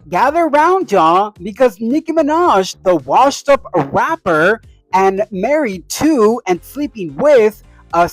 Gather round, y'all, because Nicki Minaj, the washed up rapper and married to and sleeping with a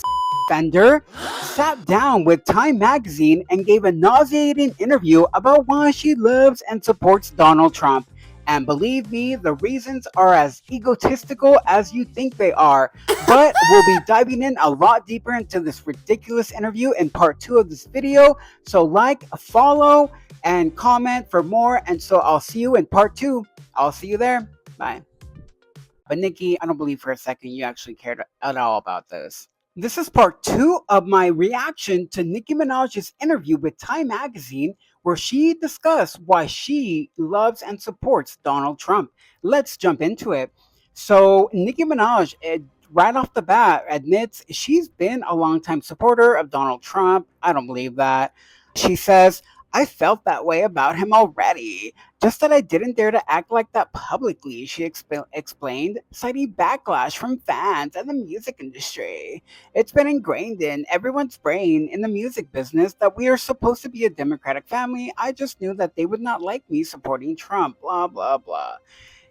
offender, sat down with Time magazine and gave a nauseating interview about why she loves and supports Donald Trump. And believe me, the reasons are as egotistical as you think they are. But we'll be diving in a lot deeper into this ridiculous interview in part 2 of this video. So like, follow, and comment for more. And so I'll see you in part 2. I'll see you there. Bye. But Nicki, I don't believe for a second you actually cared at all about this. This is part 2 of my reaction to Nicki Minaj's interview with Time magazine, where she discussed why she loves and supports Donald Trump. Let's jump into it. So Nicki Minaj, right off the bat, admits she's been a longtime supporter of Donald Trump. I don't believe that. She says, I felt that way about him already. Just that I didn't dare to act like that publicly, she explained, citing backlash from fans and the music industry. It's been ingrained in everyone's brain in the music business that we are supposed to be a Democratic family. I just knew that they would not like me supporting Trump, blah, blah, blah.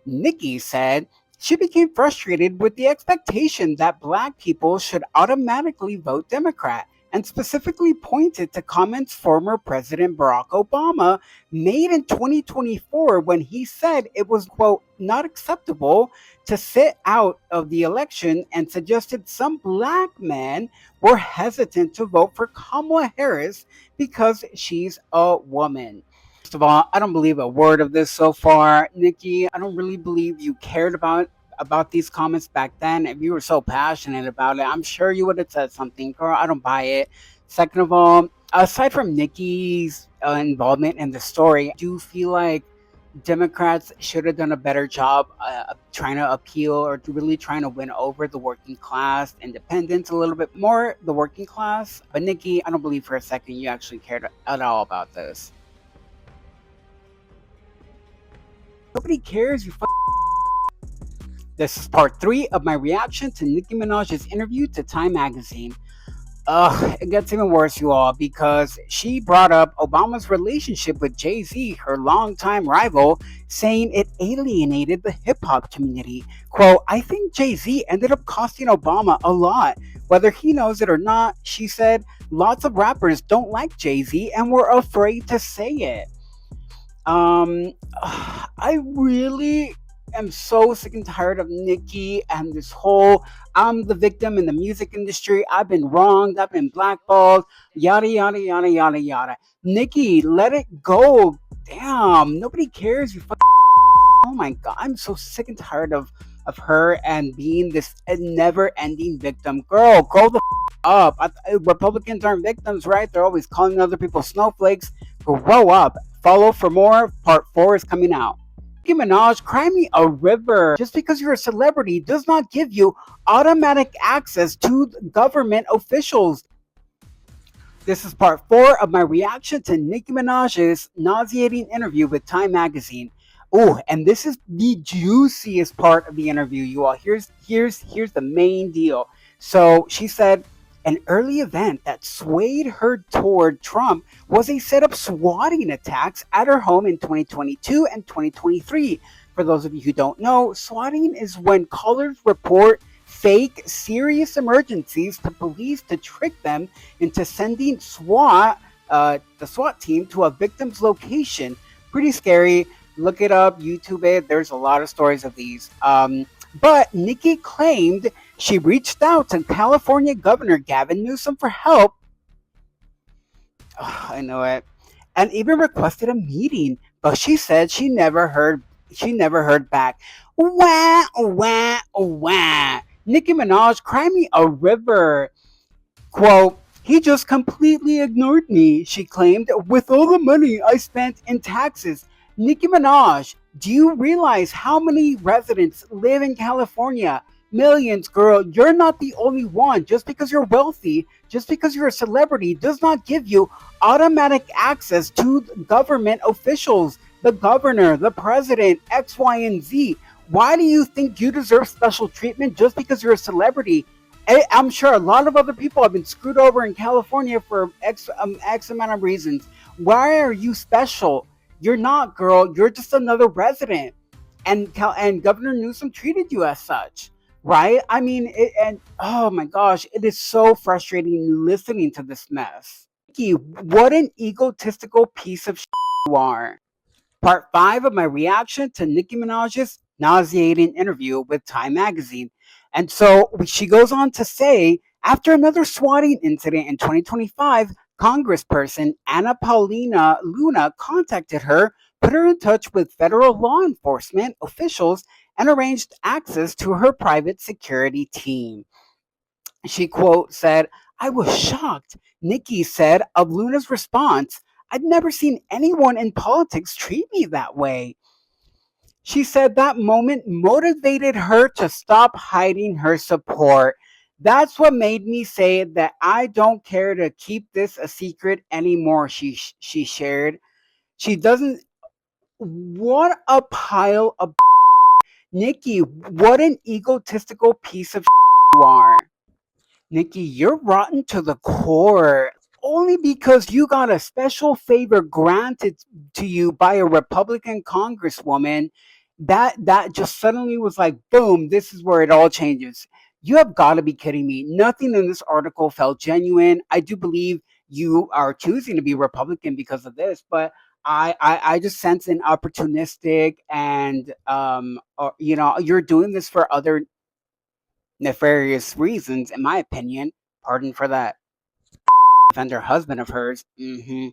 Nicki said she became frustrated with the expectation that Black people should automatically vote Democrat, and specifically pointed to comments former President Barack Obama made in 2024 when he said it was, quote, not acceptable to sit out of the election, and suggested some Black men were hesitant to vote for Kamala Harris because she's a woman. First of all, I don't believe a word of this so far. Nicki, I don't really believe you cared about these comments back then. If you were so passionate about it, I'm sure you would have said something. Girl, I don't buy it. Second of all, aside from Nicki's involvement in the story, I do feel like Democrats should have done a better job trying to appeal or really trying to win over the working class, independents a little bit more, the working class. But Nicki, I don't believe for a second you actually cared at all about this. Nobody cares, you This is part 3 of my reaction to Nicki Minaj's interview to Time magazine. It gets even worse, you all, because she brought up Obama's relationship with Jay-Z, her longtime rival, saying it alienated the hip-hop community. Quote, I think Jay-Z ended up costing Obama a lot. Whether he knows it or not, she said, lots of rappers don't like Jay-Z and were afraid to say it. I really am so sick and tired of Nicki and this whole I'm the victim in the music industry. I've been wronged. I've been blackballed. Yada, yada, yada, yada, yada. Nicki, let it go. Damn. Nobody cares. Oh my God. I'm so sick and tired of her and being this never ending victim. Girl, grow the up. Republicans aren't victims, right? They're always calling other people snowflakes. Grow up. Follow for more. Part 4 is coming out. Nicki Minaj, cry me a river. Just because you're a celebrity does not give you automatic access to government officials. This is part 4 of my reaction to Nicki Minaj's nauseating interview with Time magazine. Oh, and this is the juiciest part of the interview, you all. Here's the main deal. So she said, an early event that swayed her toward Trump was a set of swatting attacks at her home in 2022 and 2023. For those of you who don't know, swatting is when callers report fake serious emergencies to police to trick them into sending the SWAT team to a victim's location. Pretty scary. Look it up, YouTube it. There's a lot of stories of these. But Nicki claimed she reached out to California Governor Gavin Newsom for help. I know it. And even requested a meeting, but she said she never heard back. Wah, wah, wah. Nicki Minaj, cry me a river. Quote, he just completely ignored me, she claimed, with all the money I spent in taxes. Nicki Minaj, do you realize how many residents live in California? Millions, girl. You're not the only one. Just because you're wealthy, just because you're a celebrity, does not give you automatic access to government officials, the governor, the president, X, Y, and Z. Why do you think you deserve special treatment just because you're a celebrity? I'm sure a lot of other people have been screwed over in California for X amount of reasons. Why are you special? You're not, girl. You're just another resident. And Governor Newsom treated you as such, right? I mean, and oh my gosh, it is so frustrating listening to this mess. Nicki, what an egotistical piece of shit you are. Part 5 of my reaction to Nicki Minaj's nauseating interview with Time magazine. And so she goes on to say, after another swatting incident in 2025, Congressperson Anna Paulina Luna contacted her, put her in touch with federal law enforcement officials, and arranged access to her private security team. She, quote, said, I was shocked, Nicki said of Luna's response. I'd never seen anyone in politics treat me that way. She said that moment motivated her to stop hiding her support. That's what made me say that I don't care to keep this a secret anymore, she shared. She doesn't. What a pile of. Nicki, what an egotistical piece of you are. Nicki, you're rotten to the core. Only because you got a special favor granted to you by a Republican congresswoman, that just suddenly was like, boom, this is where it all changes. You have got to be kidding me. Nothing in this article felt genuine. I do believe you are choosing to be Republican because of this, but I just sense an opportunistic and or, you're doing this for other nefarious reasons, in my opinion. Pardon for that. Defender husband of hers. Do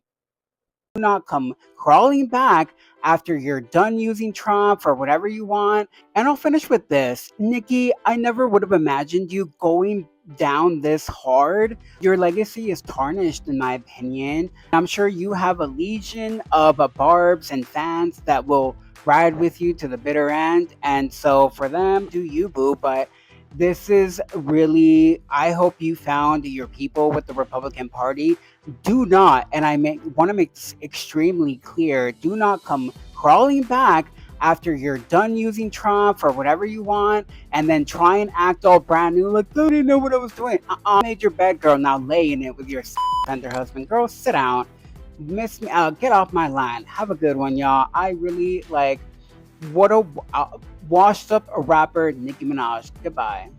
not come crawling back after you're done using Trump for whatever you want. And I'll finish with this. Nicki, I never would have imagined you going down this hard. Your legacy is tarnished, in my opinion. I'm sure you have a legion of barbs and fans that will ride with you to the bitter end. And so for them, do you, boo. But this is really, I hope you found your people with the Republican Party. Do not, and I want to make this extremely clear, do not come crawling back after you're done using Trump for whatever you want and then try and act all brand new like, I didn't know what I was doing. Made your bed, girl. Now lay in it with your tender husband. Girl, sit down. Miss me out. Get off my line. Have a good one, y'all. I really like, what a washed up rapper, Nicki Minaj. Goodbye.